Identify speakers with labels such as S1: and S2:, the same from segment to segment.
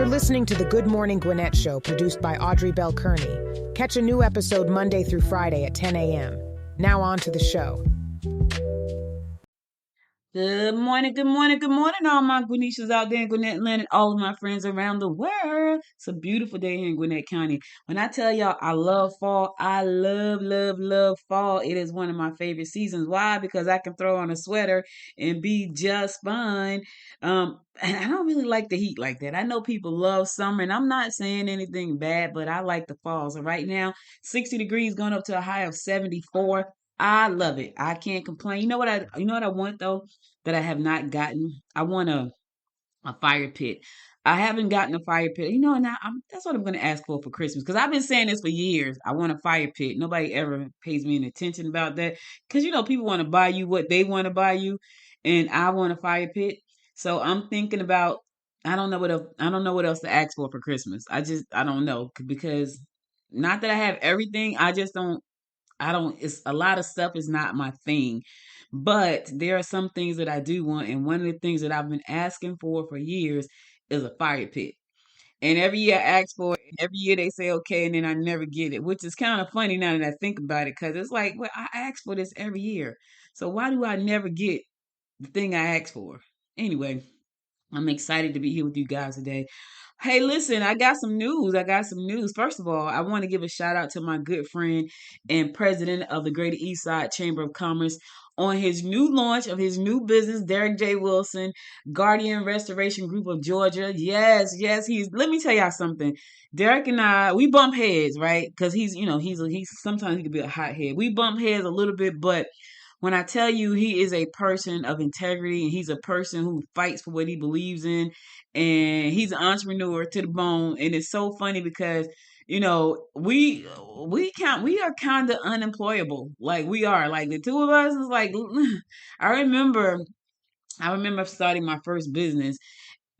S1: You're listening to the Good Morning Gwinnett show produced by Audrey Bell-Kearney. Catch a new episode Monday through Friday at 10 a.m. Now on to the show.
S2: Good morning, good morning, good morning, all my Gwinnetians out there in Gwinnett Land and all of my friends around the world. It's a beautiful day here in Gwinnett County. When I tell y'all I love fall, I love fall. It is one of my favorite seasons. Why? Because I can throw on a sweater and be just fine. And I don't really like the heat like that. I know people love summer, and I'm not saying anything bad, but I like the fall. So right now, 60 degrees going up to a high of 74. I love it. I can't complain. You know what I want though, that I have not gotten? I want a fire pit. I haven't gotten a fire pit. Now that's what I'm going to ask for Christmas, because I've been saying this for years. I want a fire pit. Nobody ever pays me any attention about that, because people want to buy you what they want to buy you, and I want a fire pit. So I'm thinking about. I don't know what else. I don't know what else to ask for Christmas. I don't know, because not that I have everything. It's a lot of stuff is not my thing, but there are some things that I do want. And one of the things that I've been asking for years is a fire pit. And every year I ask for it, and every year they say okay, and then I never get it, which is kind of funny now that I think about it, because it's like, well, I ask for this every year. So why do I never get the thing I asked for? Anyway, I'm excited to be here with you guys today. Hey, listen, I got some news. First of all, I want to give a shout out to my good friend and president of the Greater Eastside Chamber of Commerce on his new launch of his new business, Derrick J. Wilson, Guardian Restoration Group of Georgia. Yes, let me tell y'all something. Derrick and I, we bump heads, right? Because he's sometimes he can be a hothead. We bump heads a little bit, but when I tell you he is a person of integrity, and he's a person who fights for what he believes in, and he's an entrepreneur to the bone. And it's so funny because we are kind of unemployable. Like, we are, like, the two of us is like, I remember starting my first business,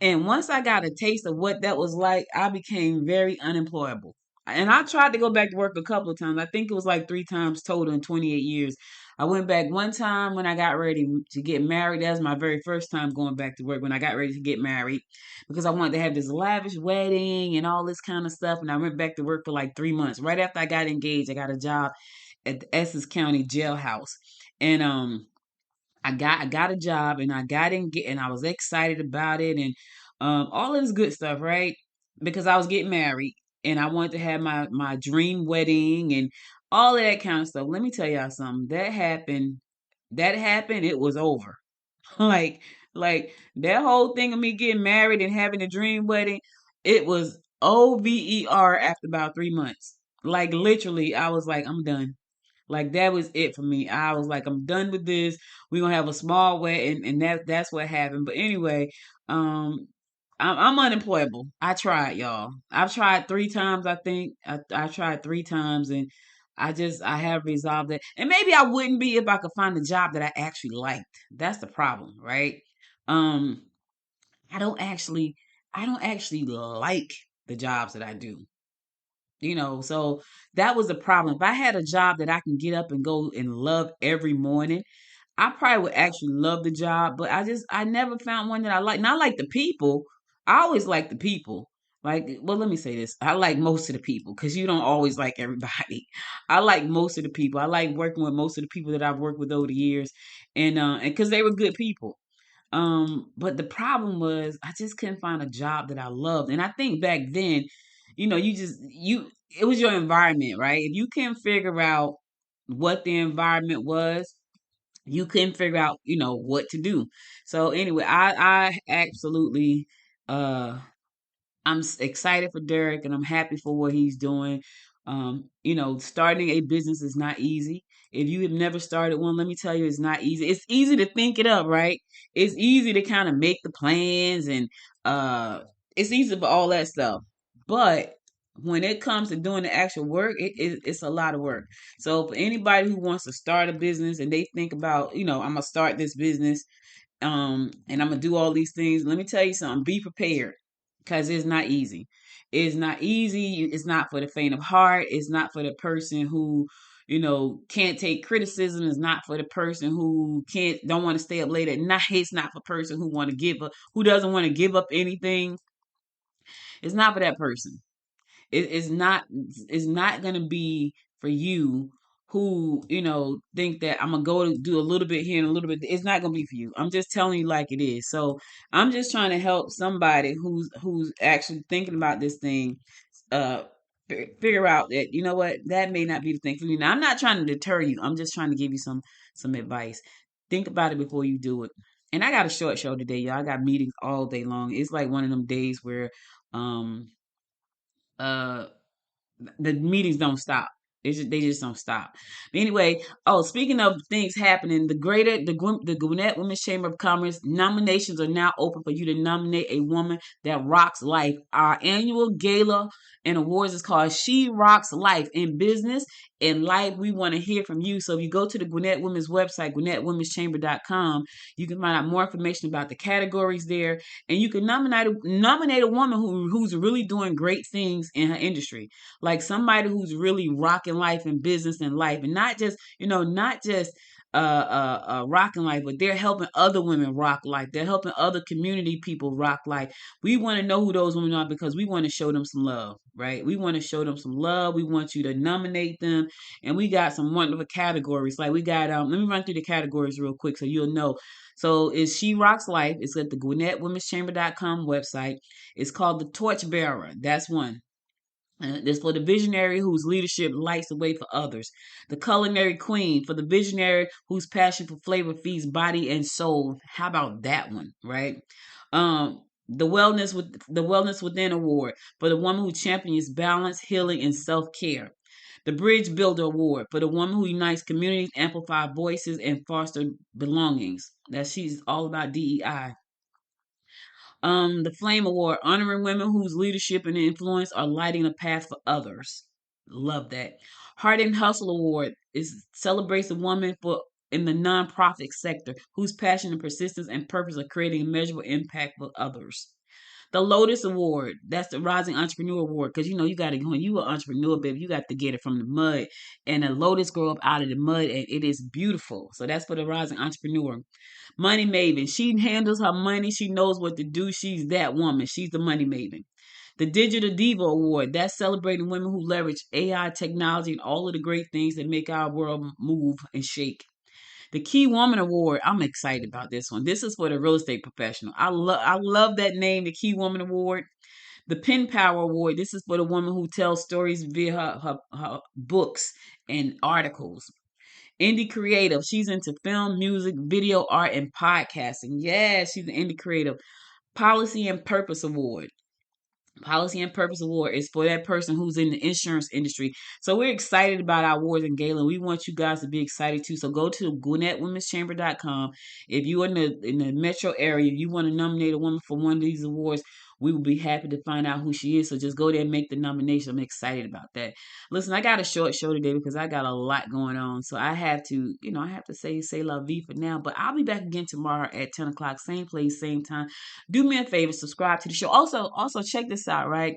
S2: and once I got a taste of what that was like, I became very unemployable. And I tried to go back to work a couple of times. I think it was like 3 times total in 28 years. I went back one time when I got ready to get married. That was my very first time going back to work, when I got ready to get married, because I wanted to have this lavish wedding and all this kind of stuff. And I went back to work for like 3 months. Right after I got engaged, I got a job at the Essex County jailhouse. And I got a job, and and I was excited about it, and all of this good stuff, right? Because I was getting married, and I wanted to have my dream wedding and all of that kind of stuff. Let me tell y'all something. That happened. It was over. like like that whole thing of me getting married and having a dream wedding, it was over after about 3 months. Like, literally, I was like, I'm done. Like, that was it for me. I was like, I'm done with this. We're gonna have a small wedding, and that's what happened. But anyway, um, I'm unemployable. I tried, y'all. I've tried 3 times. I think I tried 3 times, and I have resolved it. And maybe I wouldn't be if I could find a job that I actually liked. That's the problem, right? Um, I don't actually I don't actually like the jobs that I do. So that was the problem. If I had a job that I can get up and go and love every morning, I probably would actually love the job. But I never found one that I like. And I like the people. I always like the people. Like, well, let me say this. I like most of the people, because you don't always like everybody. I like most of the people. I like working with most of the people that I've worked with over the years, and because they were good people. But the problem was, I just couldn't find a job that I loved. And I think back then, it was your environment, right? If you can figure out what the environment was, you couldn't figure out, what to do. So anyway, I absolutely, uh excited for Derrick, and I'm happy for what he's doing. Starting a business is not easy. If you have never started one, let me tell you, it's not easy. It's easy to think it up, right? It's easy to kind of make the plans, and uh it's easy for all that stuff. But when it comes to doing the actual work, it's a lot of work. So for anybody who wants to start a business, and they think about, I'm gonna start this business, and I'm gonna do all these things. Let me tell you something. Be prepared, because it's not easy. It's not easy. It's not for the faint of heart. It's not for the person who, can't take criticism. It's not for the person who don't want to stay up late at night. It's not for the person who doesn't want to give up anything. It's not for that person. It's not going to be for you who, think that I'm going to go to do a little bit here and a little bit. It's not going to be for you. I'm just telling you like it is. So I'm just trying to help somebody who's actually thinking about this thing, uh, figure out that, you know what, that may not be the thing for you. Now, I'm not trying to deter you. I'm just trying to give you some advice. Think about it before you do it. And I got a short show today, y'all. I got meetings all day long. It's like one of them days where, um, uh the meetings don't stop. They just don't stop. But anyway, speaking of things happening, the Gwinnett Women's Chamber of Commerce nominations are now open for you to nominate a woman that rocks life. Our annual gala and awards is called She Rocks Life in Business and Life. We want to hear from you. So if you go to the Gwinnett Women's website, GwinnettWomen'sChamber.com, you can find out more information about the categories there, and you can nominate a woman who's really doing great things in her industry, like somebody who's really rocking life and business and life, and not just rocking life, but they're helping other women rock life. They're helping other community people rock life. We want to know who those women are because we want to show them some love, right? We want to show them some love. We want you to nominate them, and we got some wonderful categories. Like we got let me run through the categories real quick so you'll know. So it's She Rocks Life. It's at the GwinnettWomen'sChamber.com website. It's called the Torchbearer. That's one. This for the visionary whose leadership lights the way for others. The culinary queen for the visionary whose passion for flavor feeds body and soul. How about that one, right? The Wellness Within Award for the woman who champions balance, healing, and self-care. The Bridge Builder Award for the woman who unites communities, amplify voices, and foster belongings. That she's all about DEI. The Flame Award, honoring women whose leadership and influence are lighting a path for others. Love that. Heart and Hustle Award celebrates a woman in the nonprofit sector whose passion and persistence and purpose are creating a measurable impact for others. The Lotus Award, that's the Rising Entrepreneur Award, because you got to, when you an entrepreneur, baby, you got to get it from the mud, and a lotus grow up out of the mud, and it is beautiful. So that's for the Rising Entrepreneur. Money Maven, she handles her money, she knows what to do, she's that woman, she's the money maven. The Digital Diva Award, that's celebrating women who leverage AI technology and all of the great things that make our world move and shake. The Key Woman Award, I'm excited about this one. This is for the real estate professional. I love that name, the Key Woman Award. The Pen Power Award, this is for the woman who tells stories via her books and articles. Indie Creative, she's into film, music, video art, and podcasting. Yeah, she's an indie creative. Policy and Purpose Award. Policy and Purpose Award is for that person who's in the insurance industry. So we're excited about our awards and gala. We want you guys to be excited too. So go to GwinnettWomen'sChamber.com. If you're in the metro area, if you want to nominate a woman for one of these awards, we will be happy to find out who she is. So just go there and make the nomination. I'm excited about that. Listen, I got a short show today because I got a lot going on. So I have to, say la vie for now. But I'll be back again tomorrow at 10 o'clock, same place, same time. Do me a favor, subscribe to the show. Also check this out, right?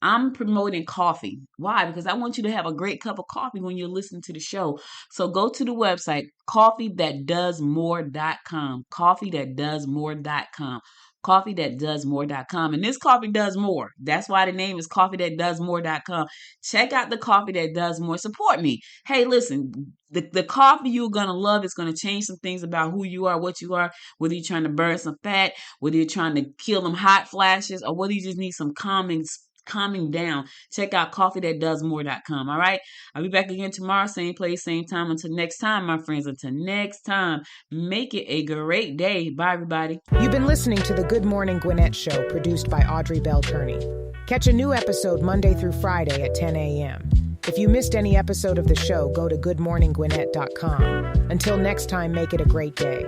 S2: I'm promoting coffee. Why? Because I want you to have a great cup of coffee when you're listening to the show. So go to the website, coffeethatdoesmore.com. Coffeethatdoesmore.com. Coffeethatdoesmore.com. And this coffee does more. That's why the name is coffeethatdoesmore.com. Check out the Coffee That Does More. Support me. Hey, listen, the coffee you're going to love is going to change some things about who you are, what you are, whether you're trying to burn some fat, whether you're trying to kill them hot flashes, or whether you just need some calming down. Check out coffeethatdoesmore.com. All right. I'll be back again tomorrow, same place, same time. Until next time, my friends, until next time, make it a great day. Bye, everybody.
S1: You've been listening to the Good Morning Gwinnett show produced by Audrey Bell-Kearney. Catch a new episode Monday through Friday at 10 a.m. If you missed any episode of the show, go to goodmorninggwinnett.com. Until next time, make it a great day.